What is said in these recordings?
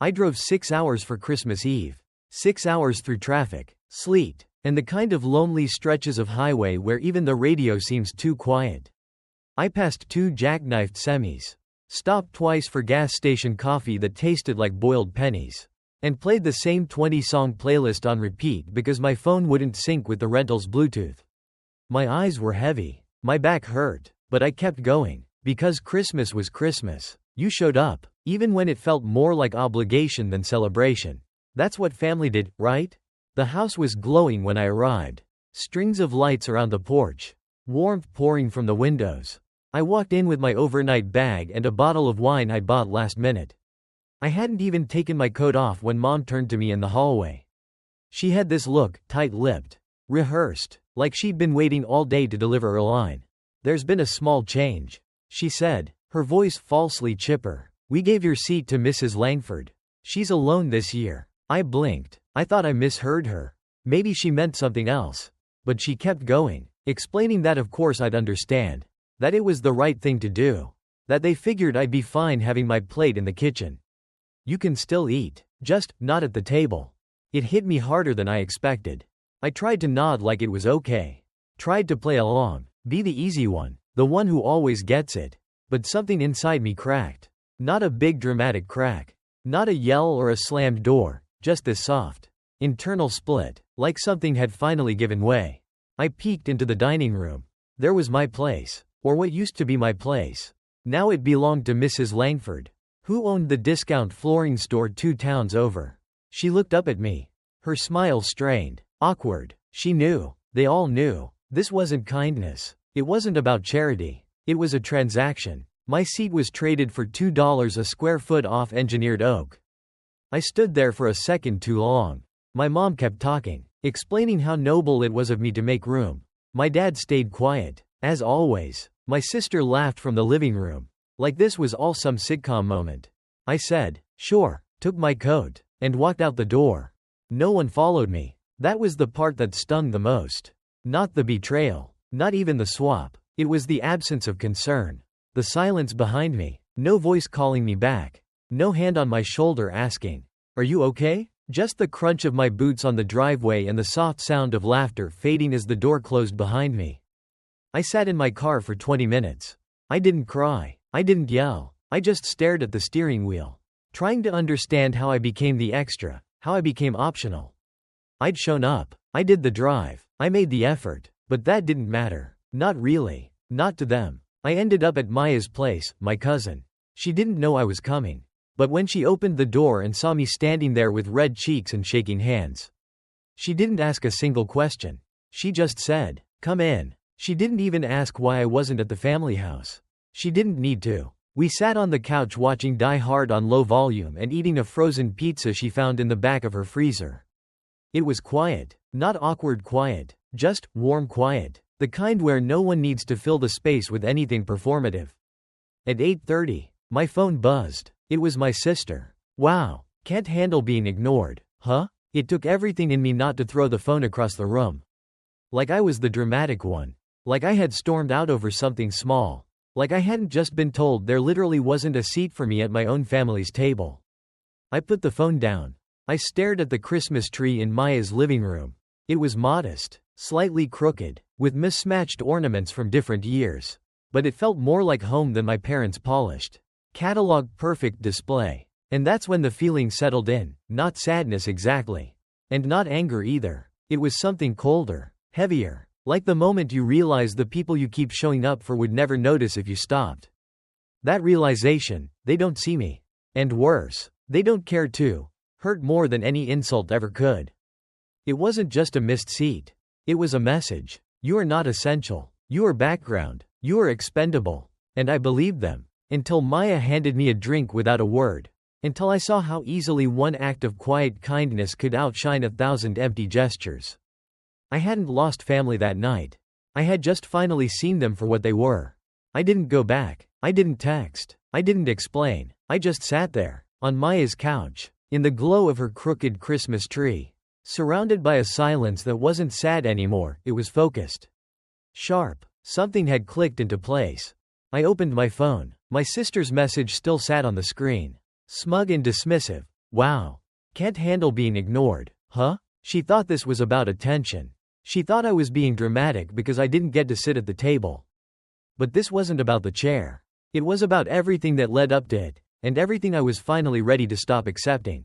I drove 6 hours for Christmas Eve. 6 hours through traffic, sleet, and the kind of lonely stretches of highway where even the radio seems too quiet. I passed 2 jackknifed semis, stopped twice for gas station coffee that tasted like boiled pennies, and played the same 20-song playlist on repeat because my phone wouldn't sync with the rental's Bluetooth. My eyes were heavy, my back hurt, but I kept going, because Christmas was Christmas. You showed up, even when it felt more like obligation than celebration. That's what family did, right? The house was glowing when I arrived. Strings of lights around the porch, warmth pouring from the windows. I walked in with my overnight bag and a bottle of wine I bought last minute. I hadn't even taken my coat off when Mom turned to me in the hallway. She had this look, tight-lipped, rehearsed, like she'd been waiting all day to deliver a line. "There's been a small change," she said, her voice falsely chipper. "We gave your seat to Mrs. Langford. She's alone this year." I blinked. I thought I misheard her. Maybe she meant something else. But she kept going, explaining that of course I'd understand. That it was the right thing to do. That they figured I'd be fine having my plate in the kitchen. "You can still eat, just not at the table." It hit me harder than I expected. I tried to nod like it was okay. Tried to play along, be the easy one, the one who always gets it. But something inside me cracked. Not a big dramatic crack. Not a yell or a slammed door, just this soft, internal split, like something had finally given way. I peeked into the dining room. There was my place. Or what used to be my place. Now it belonged to Mrs. Langford, who owned the discount flooring store 2 towns over. She looked up at me. Her smile strained, awkward. She knew. They all knew. This wasn't kindness. It wasn't about charity. It was a transaction. My seat was traded for $2 a square foot off engineered oak. I stood there for a second too long. My mom kept talking, explaining how noble it was of me to make room. My dad stayed quiet. As always, my sister laughed from the living room, like this was all some sitcom moment. I said, "Sure," took my coat, and walked out the door. No one followed me. That was the part that stung the most. Not the betrayal, not even the swap. It was the absence of concern. The silence behind me, no voice calling me back. No hand on my shoulder asking, "Are you okay?" Just the crunch of my boots on the driveway and the soft sound of laughter fading as the door closed behind me. I sat in my car for 20 minutes. I didn't cry. I didn't yell. I just stared at the steering wheel, trying to understand how I became the extra, how I became optional. I'd shown up. I did the drive. I made the effort. But that didn't matter. Not really. Not to them. I ended up at Maya's place, my cousin. She didn't know I was coming. But when she opened the door and saw me standing there with red cheeks and shaking hands, she didn't ask a single question. She just said, "Come in." She didn't even ask why I wasn't at the family house. She didn't need to. We sat on the couch watching Die Hard on low volume and eating a frozen pizza she found in the back of her freezer. It was quiet. Not awkward quiet. Just warm quiet. The kind where no one needs to fill the space with anything performative. At 8:30, my phone buzzed. It was my sister. Wow. Can't handle being ignored. Huh? It took everything in me not to throw the phone across the room. Like I was the dramatic one. Like I had stormed out over something small. Like I hadn't just been told there literally wasn't a seat for me at my own family's table. I put the phone down. I stared at the Christmas tree in Maya's living room. It was modest, slightly crooked, with mismatched ornaments from different years. But it felt more like home than my parents' polished, catalog-perfect display. And that's when the feeling settled in, not sadness exactly. And not anger either. It was something colder, heavier. Like the moment you realize the people you keep showing up for would never notice if you stopped. That realization, they don't see me. And worse, they don't care to. Hurt more than any insult ever could. It wasn't just a missed seat. It was a message. You are not essential. You are background. You are expendable. And I believed them. Until Maya handed me a drink without a word. Until I saw how easily one act of quiet kindness could outshine 1,000 empty gestures. I hadn't lost family that night. I had just finally seen them for what they were. I didn't go back. I didn't text. I didn't explain. I just sat there, on Maya's couch, in the glow of her crooked Christmas tree, surrounded by a silence that wasn't sad anymore, it was focused. Sharp. Something had clicked into place. I opened my phone. My sister's message still sat on the screen. Smug and dismissive. Wow. Can't handle being ignored, huh? She thought this was about attention. She thought I was being dramatic because I didn't get to sit at the table. But this wasn't about the chair. It was about everything that led up to it, and everything I was finally ready to stop accepting.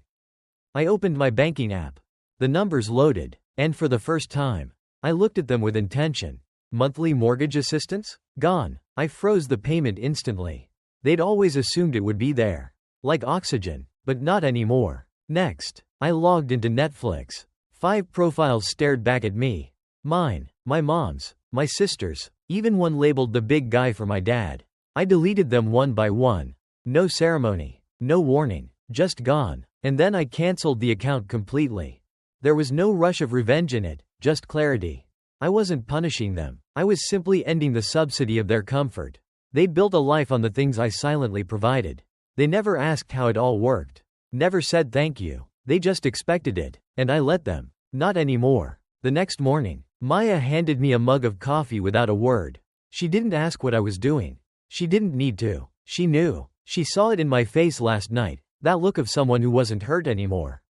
I opened my banking app. The numbers loaded, and for the first time, I looked at them with intention. Monthly mortgage assistance? Gone. I froze the payment instantly. They'd always assumed it would be there. Like oxygen, but not anymore. Next, I logged into Netflix. 5 profiles stared back at me. Mine, my mom's, my sister's, even one labeled the big guy for my dad. I deleted them one by one. No ceremony, no warning, just gone. And then I canceled the account completely. There was no rush of revenge in it, just clarity. I wasn't punishing them. I was simply ending the subsidy of their comfort. They built a life on the things I silently provided. They never asked how it all worked. Never said thank you. They just expected it, and I let them. Not anymore. The next morning, Maya handed me a mug of coffee without a word. She didn't ask what I was doing. She didn't need to. She knew. She saw it in my face last night, that look of someone who wasn't hurt anymore.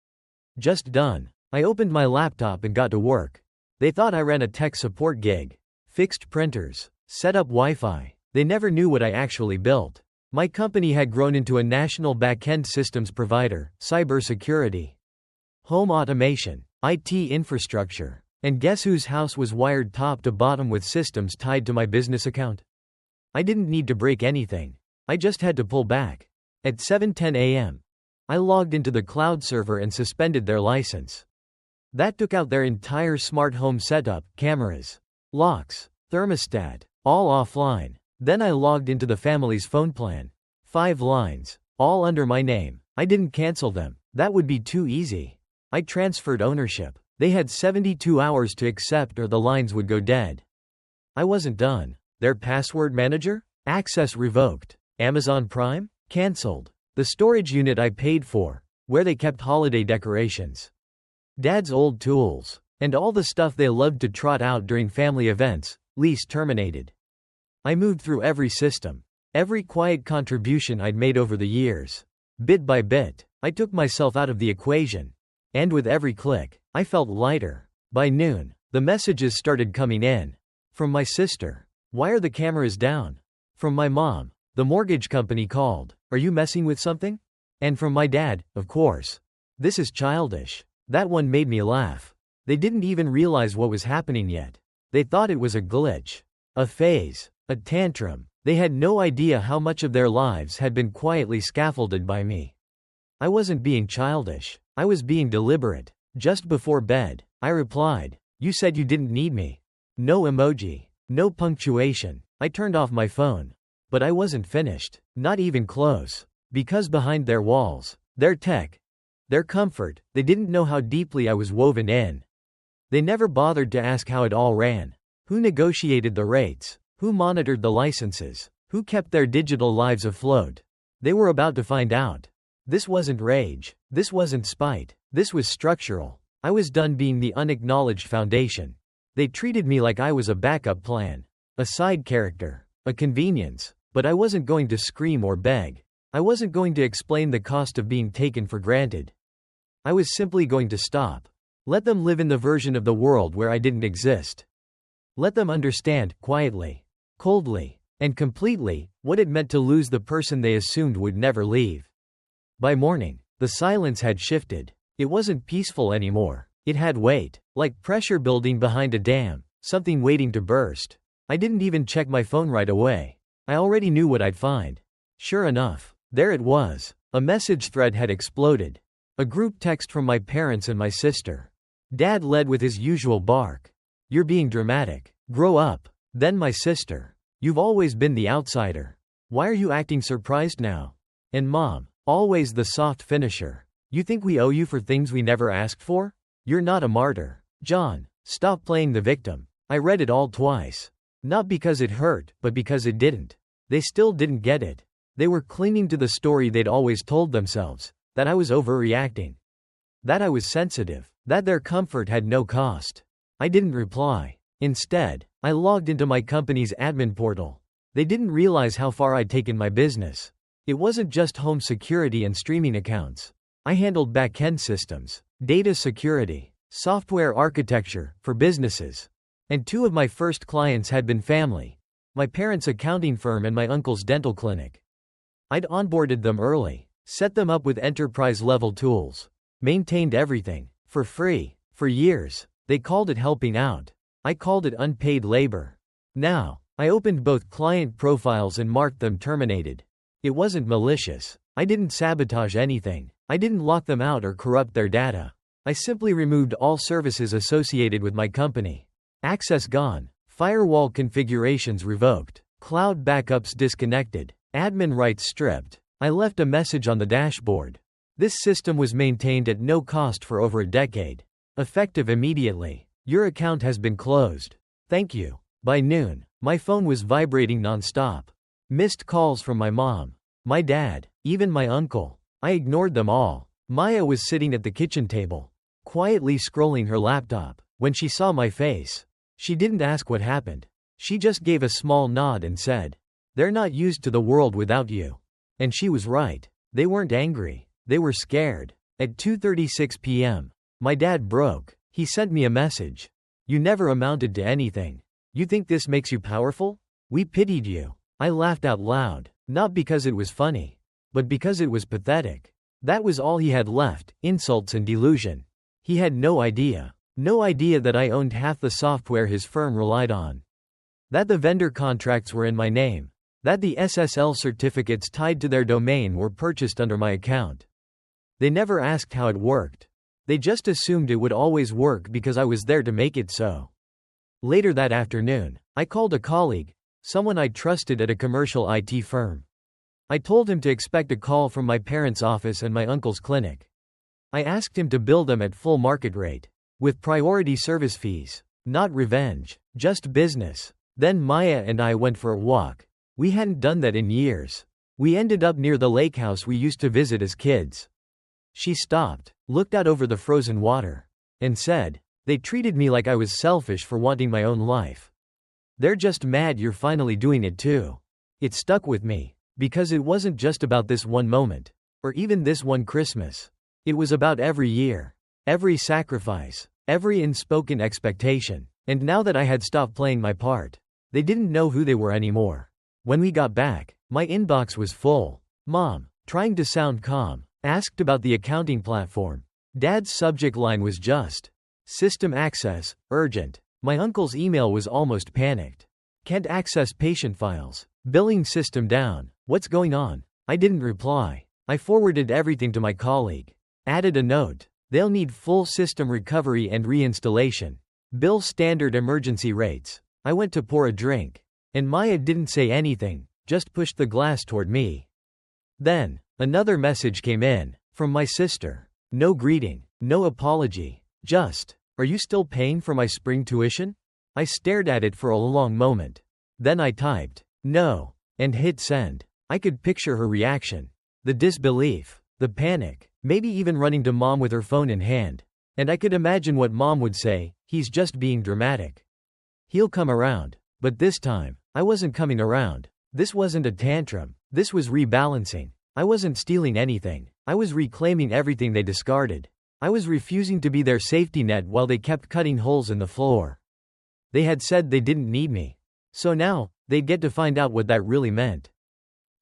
Just done. I opened my laptop and got to work. They thought I ran a tech support gig. Fixed printers. Set up Wi-Fi. They never knew what I actually built. My company had grown into a national back-end systems provider, cybersecurity, home automation, IT infrastructure. And guess whose house was wired top to bottom with systems tied to my business account? I didn't need to break anything. I just had to pull back. At 7:10 a.m., I logged into the cloud server and suspended their license. That took out their entire smart home setup, cameras, locks, thermostat, all offline. Then I logged into the family's phone plan. 5 lines, all under my name. I didn't cancel them. That would be too easy. I transferred ownership. They had 72 hours to accept or the lines would go dead. I wasn't done. Their password manager? Access revoked. Amazon Prime? Cancelled. The storage unit I paid for, where they kept holiday decorations. Dad's old tools, and all the stuff they loved to trot out during family events, lease terminated. I moved through every system, every quiet contribution I'd made over the years. Bit by bit, I took myself out of the equation. And with every click, I felt lighter. By noon, the messages started coming in. From my sister, "Why are the cameras down?" From my mom, "The mortgage company called. Are you messing with something?" And from my dad, "Of course. This is childish." That one made me laugh. They didn't even realize what was happening yet. They thought it was a glitch, a phase, a tantrum. They had no idea how much of their lives had been quietly scaffolded by me. I wasn't being childish. I was being deliberate. Just before bed, I replied, "You said you didn't need me." No emoji, no punctuation. I turned off my phone. But I wasn't finished. Not even close. Because behind their walls, their tech, their comfort, they didn't know how deeply I was woven in. They never bothered to ask how it all ran. Who negotiated the rates? Who monitored the licenses? Who kept their digital lives afloat? They were about to find out. This wasn't rage. This wasn't spite. This was structural. I was done being the unacknowledged foundation. They treated me like I was a backup plan, a side character, a convenience. But I wasn't going to scream or beg. I wasn't going to explain the cost of being taken for granted. I was simply going to stop. Let them live in the version of the world where I didn't exist. Let them understand, quietly, coldly, and completely, what it meant to lose the person they assumed would never leave. By morning, the silence had shifted. It wasn't peaceful anymore. It had weight, like pressure building behind a dam, something waiting to burst. I didn't even check my phone right away. I already knew what I'd find. Sure enough, there it was. A message thread had exploded. A group text from my parents and my sister. Dad led with his usual bark. "You're being dramatic. Grow up." Then my sister. "You've always been the outsider. Why are you acting surprised now?" And Mom, always the soft finisher. "You think we owe you for things we never asked for? You're not a martyr. John, stop playing the victim." I read it all twice. Not because it hurt, but because it didn't. They still didn't get it. They were clinging to the story they'd always told themselves, that I was overreacting, that I was sensitive, that their comfort had no cost. I didn't reply. Instead, I logged into my company's admin portal. They didn't realize how far I'd taken my business. It wasn't just home security and streaming accounts. I handled back-end systems, data security, software architecture for businesses. And two of my first clients had been family: my parents' accounting firm and my uncle's dental clinic. I'd onboarded them early, set them up with enterprise-level tools, maintained everything for free. For years, they called it helping out. I called it unpaid labor. Now, I opened both client profiles and marked them terminated. It wasn't malicious. I didn't sabotage anything. I didn't lock them out or corrupt their data. I simply removed all services associated with my company. Access gone, firewall configurations revoked, cloud backups disconnected, admin rights stripped. I left a message on the dashboard. This system was maintained at no cost for over a decade. Effective immediately. Your account has been closed. Thank you. By noon, my phone was vibrating nonstop. Missed calls from my mom, my dad, even my uncle. I ignored them all. Maya was sitting at the kitchen table, quietly scrolling her laptop. When she saw my face, she didn't ask what happened. She just gave a small nod and said, "They're not used to the world without you." And she was right. They weren't angry. They were scared. At 2:36 p.m., my dad broke. He sent me a message. "You never amounted to anything. You think this makes you powerful? We pitied you." I laughed out loud, not because it was funny, but because it was pathetic. That was all he had left: insults and delusion. He had no idea that I owned half the software his firm relied on. That the vendor contracts were in my name. That the SSL certificates tied to their domain were purchased under my account. They never asked how it worked. They just assumed it would always work because I was there to make it so. Later that afternoon, I called a colleague, someone I trusted at a commercial IT firm. I told him to expect a call from my parents' office and my uncle's clinic. I asked him to bill them at full market rate, with priority service fees. Not revenge, just business. Then Maya and I went for a walk. We hadn't done that in years. We ended up near the lake house we used to visit as kids. She stopped, looked out over the frozen water, and said, "They treated me like I was selfish for wanting my own life. They're just mad you're finally doing it too." It stuck with me, because it wasn't just about this one moment, or even this one Christmas. It was about every year, every sacrifice, every unspoken expectation. And now that I had stopped playing my part, they didn't know who they were anymore. When we got back, my inbox was full. Mom, trying to sound calm, asked about the accounting platform. Dad's subject line was just, "System access, urgent." My uncle's email was almost panicked. "Can't access patient files. Billing system down. What's going on?" I didn't reply. I forwarded everything to my colleague. Added a note. "They'll need full system recovery and reinstallation. Bill standard emergency rates." I went to pour a drink. And Maya didn't say anything, just pushed the glass toward me. Then, another message came in, from my sister. No greeting, no apology, just, "Are you still paying for my spring tuition?" I stared at it for a long moment. Then I typed, "No," and hit send. I could picture her reaction. The disbelief, the panic, maybe even running to Mom with her phone in hand. And I could imagine what Mom would say: "He's just being dramatic. He'll come around." But this time, I wasn't coming around. This wasn't a tantrum. This was rebalancing. I wasn't stealing anything. I was reclaiming everything they discarded. I was refusing to be their safety net while they kept cutting holes in the floor. They had said they didn't need me. So now, they'd get to find out what that really meant.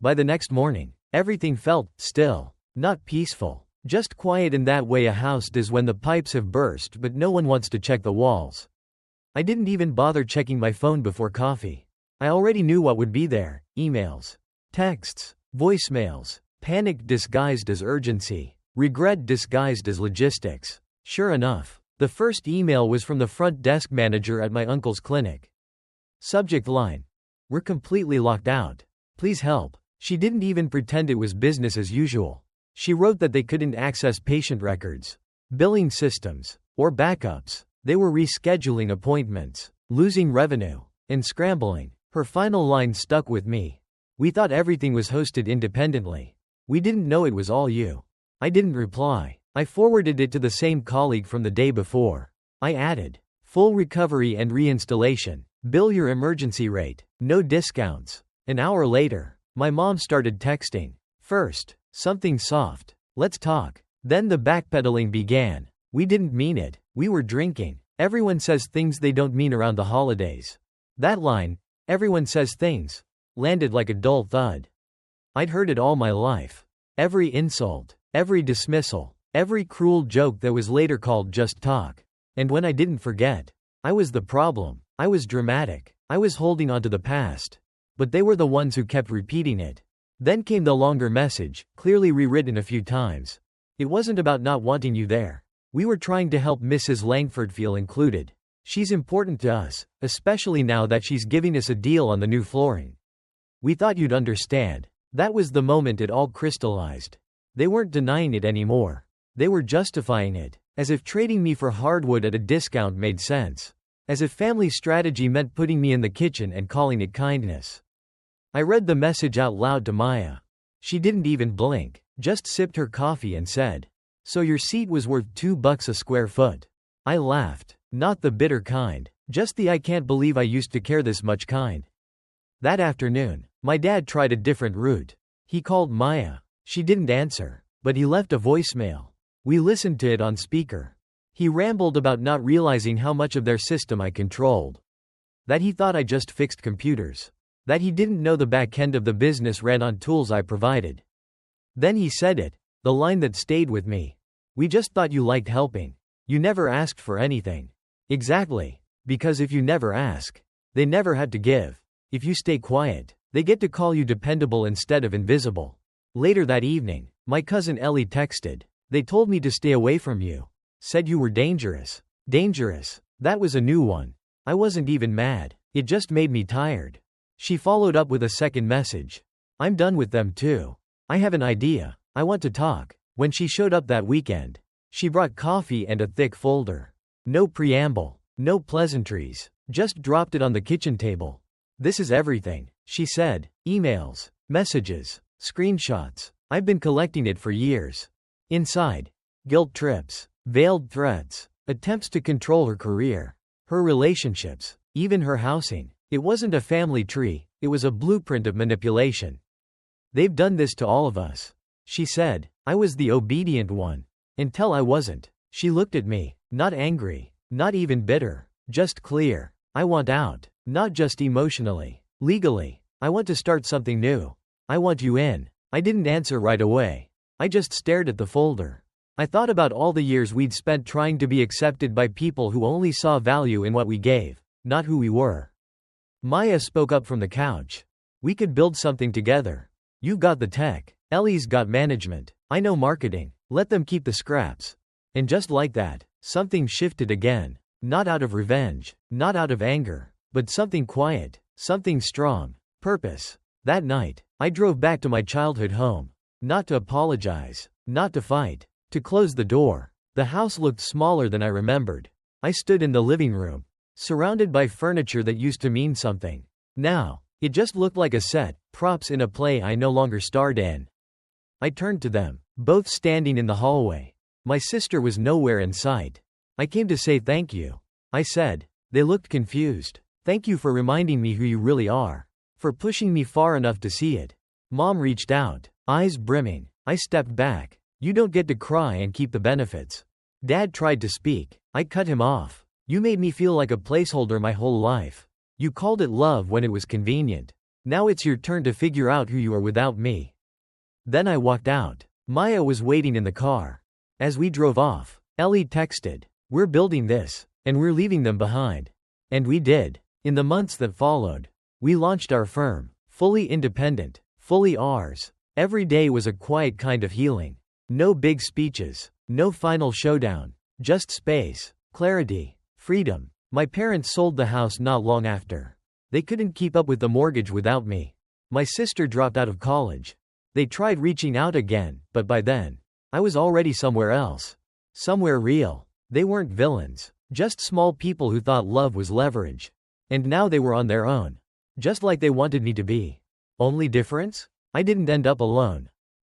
By the next morning, everything felt still, not peaceful, just quiet in that way a house does when the pipes have burst but no one wants to check the walls. I didn't even bother checking my phone before coffee. I already knew what would be there: emails, texts, voicemails, panic disguised as urgency, regret disguised as logistics. Sure enough, the first email was from the front desk manager at my uncle's clinic. Subject line: "We're completely locked out. Please help." She didn't even pretend it was business as usual. She wrote that they couldn't access patient records, billing systems, or backups. They were rescheduling appointments, losing revenue, and scrambling. Her final line stuck with me. "We thought everything was hosted independently. We didn't know it was all you." I didn't reply. I forwarded it to the same colleague from the day before. I added, "Full recovery and reinstallation. Bill your emergency rate. No discounts." An hour later, my mom started texting. First, something soft. "Let's talk. Then the backpedaling began. We didn't mean it. We were drinking. Everyone says things they don't mean around the holidays. That line, everyone says things, landed like a dull thud. I'd heard it all my life. Every insult, every dismissal, every cruel joke that was later called just talk. And when I didn't forget, I was the problem. I was dramatic. I was holding on to the past. But they were the ones who kept repeating it. Then came the longer message, clearly rewritten a few times. It wasn't about not wanting you there. We were trying to help Mrs. Langford feel included. She's important to us, especially now that she's giving us a deal on the new flooring. We thought you'd understand. That was the moment it all crystallized. They weren't denying it anymore. They were justifying it, as if trading me for hardwood at a discount made sense. As if family strategy meant putting me in the kitchen and calling it kindness. I read the message out loud to Maya. She didn't even blink, just sipped her coffee and said, "So your seat was worth $2 a square foot." I laughed. Not the bitter kind, just the I can't believe I used to care this much kind. That afternoon, my dad tried a different route. He called Maya. She didn't answer, but he left a voicemail. We listened to it on speaker. He rambled about not realizing how much of their system I controlled. That he thought I just fixed computers. That he didn't know the back end of the business ran on tools I provided. Then he said it, the line that stayed with me. "We just thought you liked helping. You never asked for anything." Exactly. Because if you never ask, they never had to give. If you stay quiet, they get to call you dependable instead of invisible. Later that evening, my cousin Ellie texted. "They told me to stay away from you. Said you were dangerous." Dangerous. That was a new one. I wasn't even mad. It just made me tired. She followed up with a second message. "I'm done with them too. I have an idea. I want to talk." When she showed up that weekend, she brought coffee and a thick folder. No preamble, no pleasantries, just dropped it on the kitchen table. "This is everything," she said. "Emails, messages, screenshots. I've been collecting it for years." Inside, guilt trips, veiled threats, attempts to control her career, her relationships, even her housing. It wasn't a family tree, it was a blueprint of manipulation. "They've done this to all of us," she said. I was the obedient one. Until I wasn't. She looked at me, not angry, not even bitter, just clear. "I want out, not just emotionally, legally. I want to start something new. I want you in." I didn't answer right away. I just stared at the folder. I thought about all the years we'd spent trying to be accepted by people who only saw value in what we gave, not who we were. Maya spoke up from the couch. "We could build something together. You got the tech. Ellie's got management. I know marketing. Let them keep the scraps." And just like that, something shifted again. Not out of revenge, not out of anger, but something quiet, something strong. Purpose. That night, I drove back to my childhood home. Not to apologize, not to fight, to close the door. The house looked smaller than I remembered. I stood in the living room, surrounded by furniture that used to mean something. Now, it just looked like a set, props in a play I no longer starred in. I turned to them, both standing in the hallway. My sister was nowhere in sight. "I came to say thank you," I said. They looked confused. "Thank you for reminding me who you really are. For pushing me far enough to see it." Mom reached out, eyes brimming. I stepped back. "You don't get to cry and keep the benefits." Dad tried to speak. I cut him off. "You made me feel like a placeholder my whole life. You called it love when it was convenient. Now it's your turn to figure out who you are without me." Then I walked out. Maya was waiting in the car. As we drove off, Ellie texted, "We're building this, and we're leaving them behind." And we did. In the months that followed, we launched our firm, fully independent, fully ours. Every day was a quiet kind of healing. No big speeches, no final showdown, just space, clarity, freedom. My parents sold the house not long after. They couldn't keep up with the mortgage without me. My sister dropped out of college. They tried reaching out again, but by then, I was already somewhere else. Somewhere real. They weren't villains, just small people who thought love was leverage. And now they were on their own. Just like they wanted me to be. Only difference? I didn't end up alone.